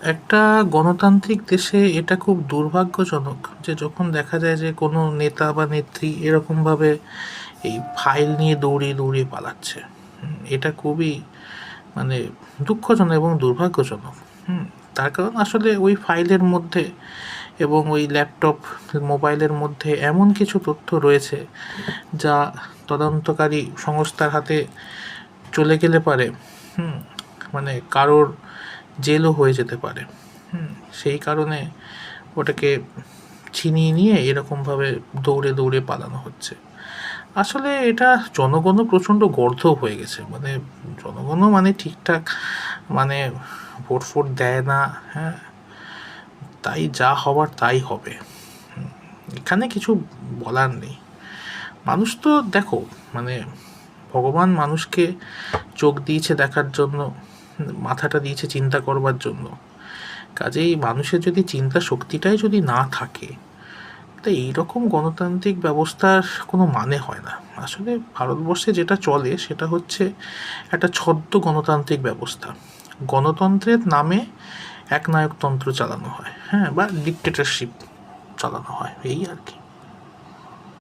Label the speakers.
Speaker 1: একটা গণতান্ত্রিক দেশে এটা খুব দুর্ভাগ্যজনক যে যখন দেখা যায় যে কোনো নেতা বা নেত্রী এরকমভাবে এই ফাইল নিয়ে দৌড়িয়ে দৌড়িয়ে পালাচ্ছে। এটা খুবই মানে দুঃখজনক এবং দুর্ভাগ্যজনক। তার কারণ আসলে ওই ফাইলের মধ্যে এবং ওই ল্যাপটপ মোবাইলের মধ্যে এমন কিছু তথ্য রয়েছে যা তদন্তকারী সংস্থার হাতে চলে গেলে পারে মানে কারোর জেলও হয়ে যেতে পারে। সেই কারণে ওটাকে ছিনিয়ে নিয়ে এরকমভাবে দৌড়ে দৌড়ে পালানো হচ্ছে। আসলে এটা জনগণও প্রচণ্ড গর্ধব হয়ে গেছে, মানে জনগণও মানে ঠিকঠাক মানে ভোট ফোট দেয় না। হ্যাঁ, তাই যা হবার তাই হবে। এখানে কিছু বলার নেই। মানুষ তো দেখো মানে ভগবান মানুষকে চোখ দিয়েছে দেখার জন্য, মাথাটা দিয়েছে চিন্তা করবার জন্য। কাজেই মানুষের যদি চিন্তা শক্তিটাই যদি না থাকে, তো এইরকম গণতান্ত্রিক ব্যবস্থার কোনো মানে হয় না। আসলে ভারতবর্ষে যেটা চলে সেটা হচ্ছে একটা ছদ্ম গণতান্ত্রিক ব্যবস্থা। গণতন্ত্রের নামে একনায়কতন্ত্র চালানো হয়, হ্যাঁ, বা ডিক্টেটরশিপ চালানো হয়, এই আর কি।